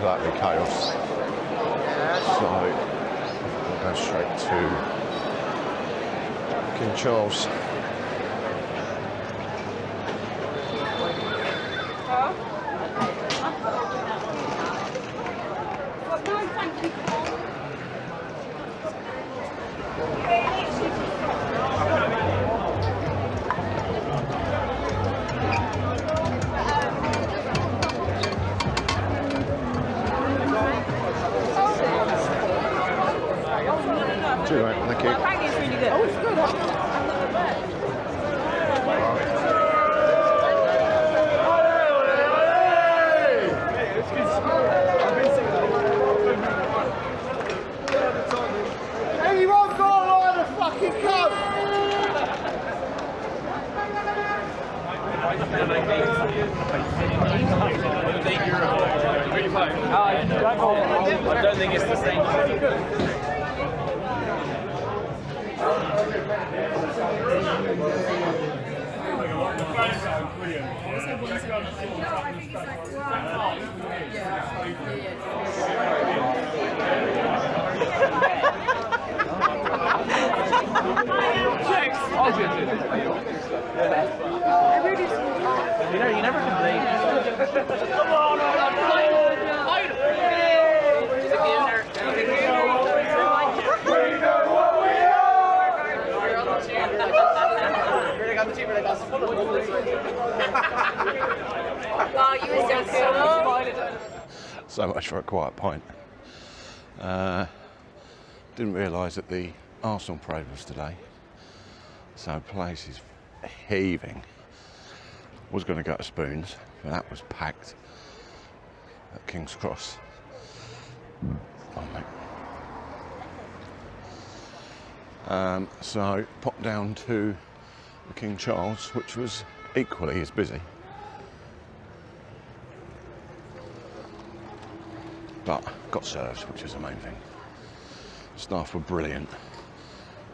that'd be chaos. So we'll go straight to King Charles. Right, thank you. Apparently it's really good. Oh, it's good. Anyone got a line of fucking coke? I don't think it's the same. You never complain. Come on, So much for a quiet pint. Didn't realise that the Arsenal parade was today, so the place is heaving. Was going to go to Spoons, but that was packed at King's Cross. Oh, mate. So popped down to the King Charles, which was equally as busy. But got served, which is the main thing. Staff were brilliant.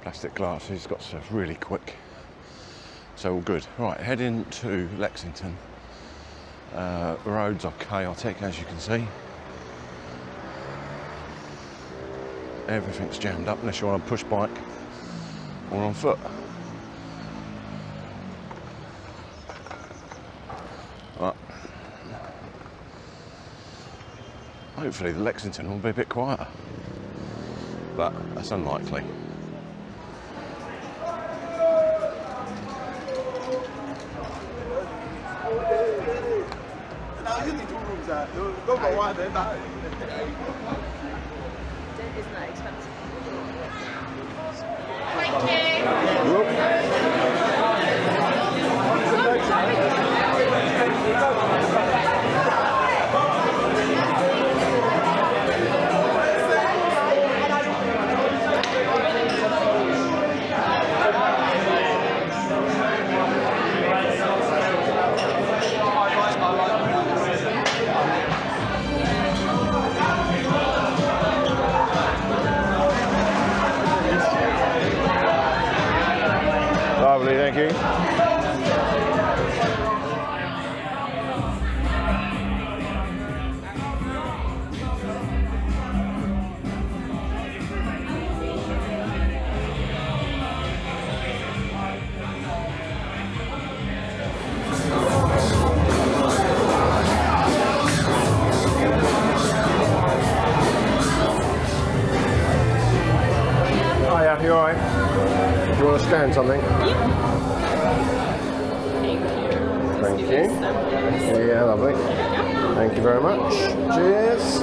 Plastic glasses, got served really quick. So all good. Right, heading to Lexington. The roads are chaotic, as you can see. Everything's jammed up unless you're on a push bike or on foot. Right. Hopefully the Lexington will be a bit quieter, but that's unlikely. Isn't that expensive? Lovely, thank you. Oh yeah, you alright? Do you want to scan something? Thank you. Yeah, lovely. Thank you very much. Cheers.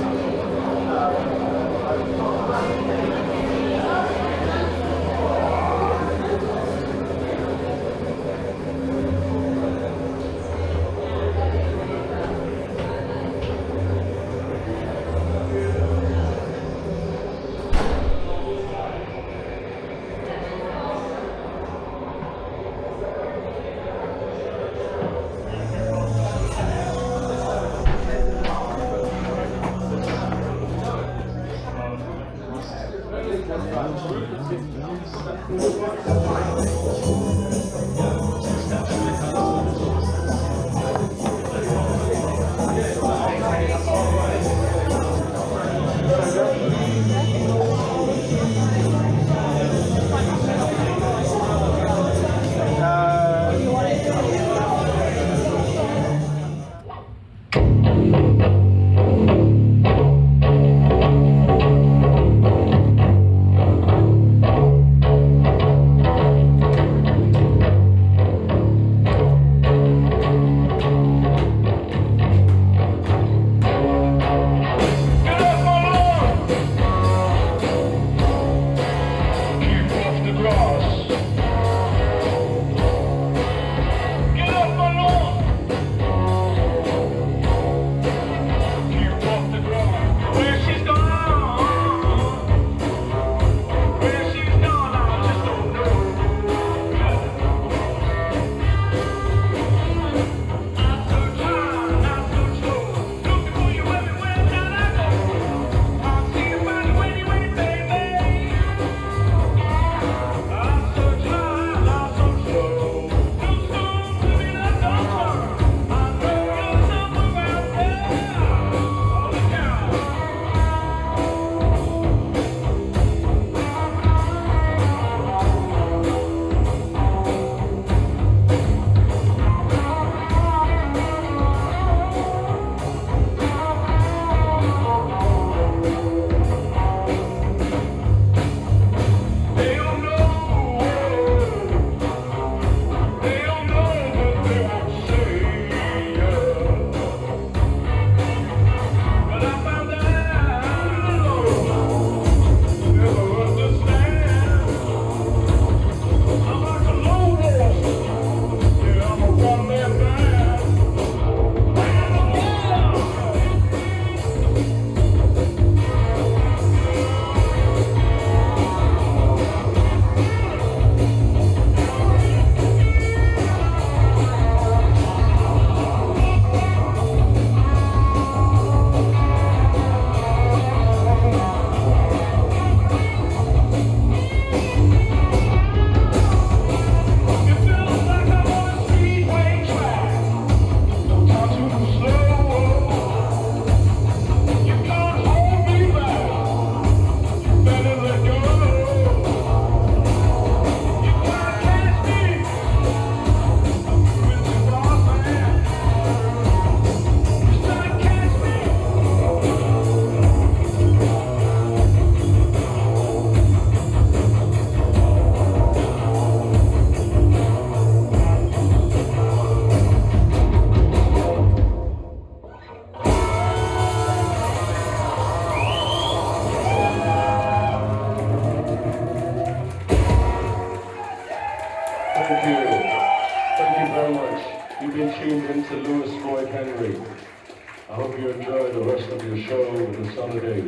a solid 8.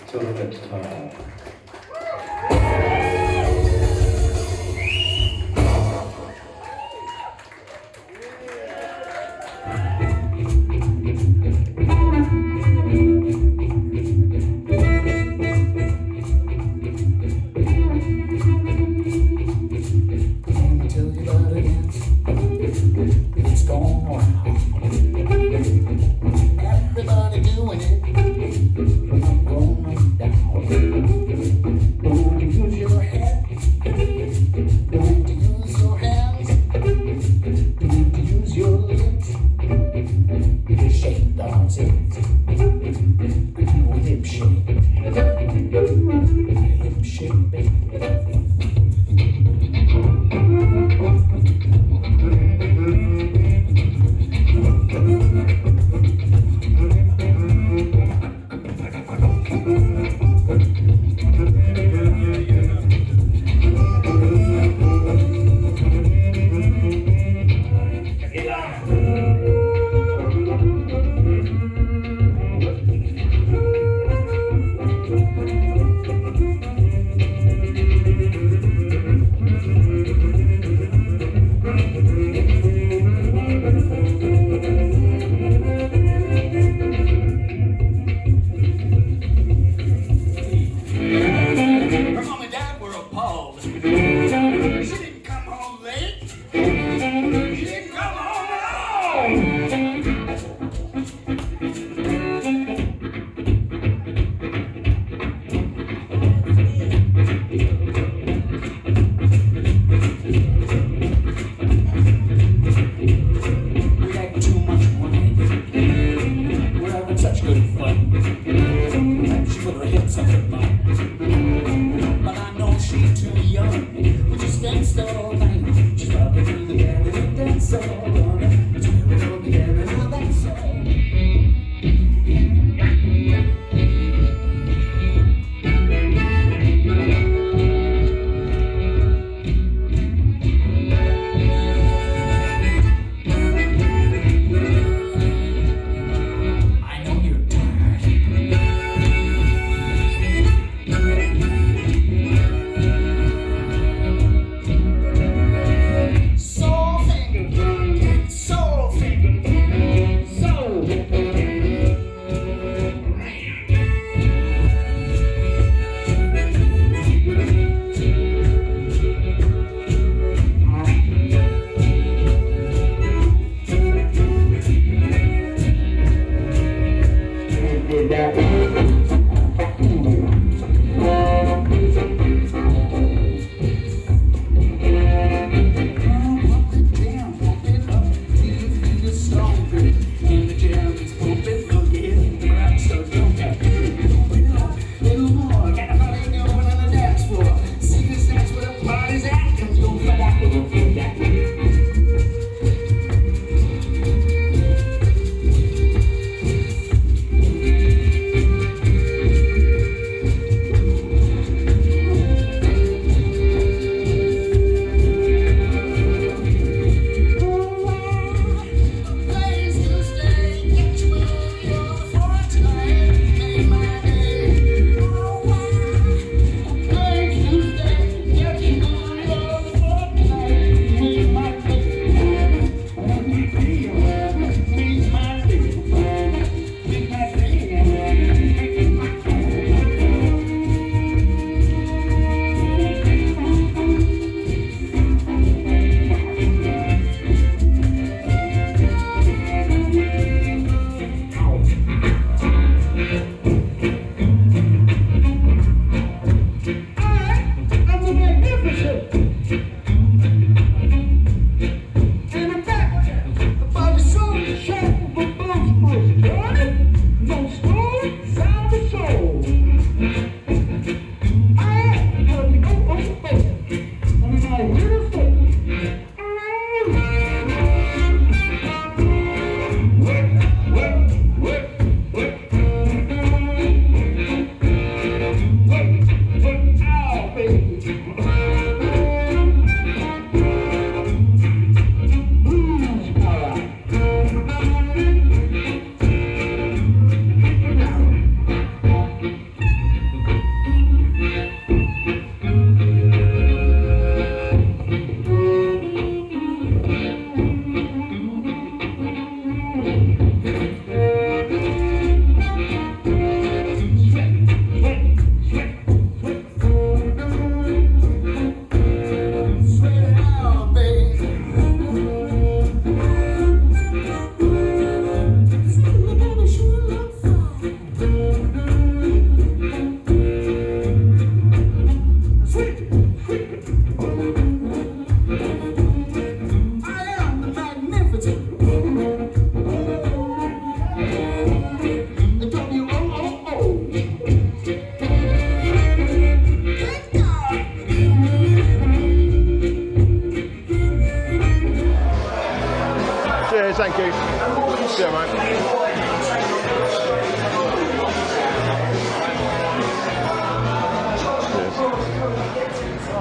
Until the next time. Everybody doing it. I'm going down. Don't use your head. Don't use your hands. Don't use your lips. Just shake those hips. Hip shake. Hip shake, baby.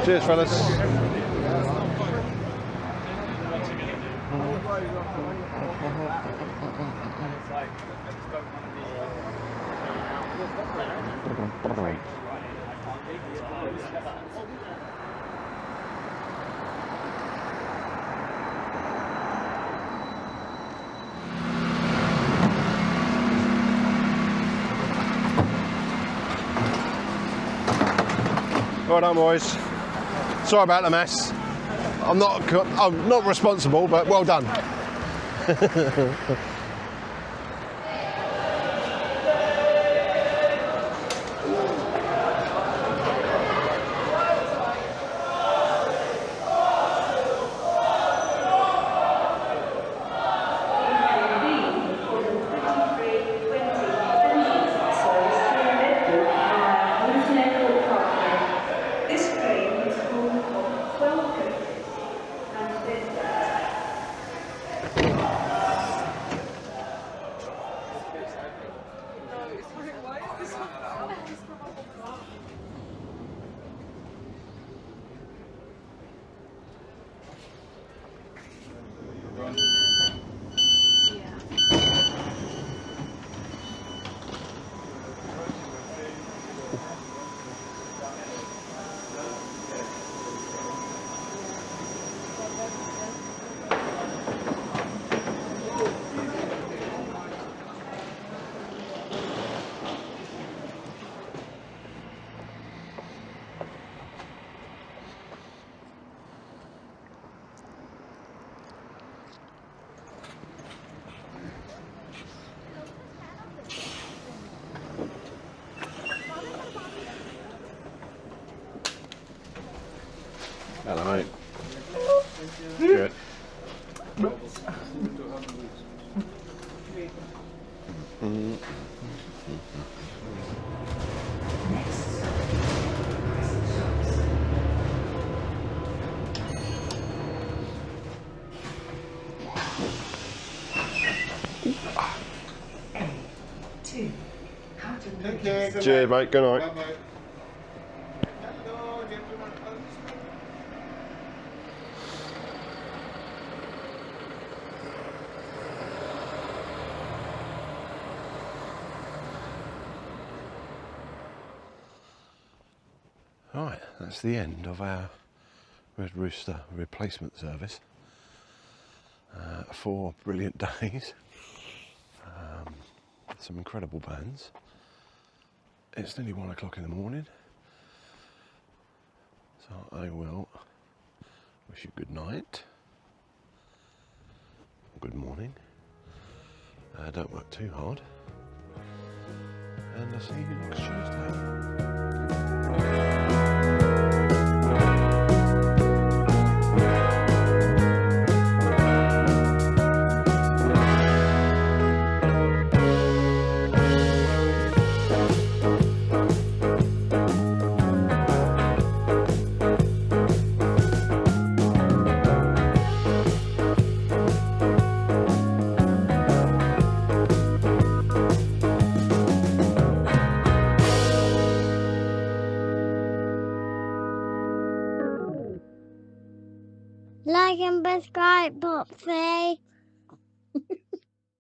Cheers, fellas. Well done, boys. Sorry about the mess. I'm not responsible, but well done. Hello, mate. Good. Cheers, mate. Good night. Right, that's the end of our Red Rooster Replacement Service. 4 brilliant days. Some incredible bands. It's nearly 1 o'clock in the morning, so I will wish you good night, good morning. Don't work too hard, and I'll see you next Tuesday. Like and subscribe, Popsy.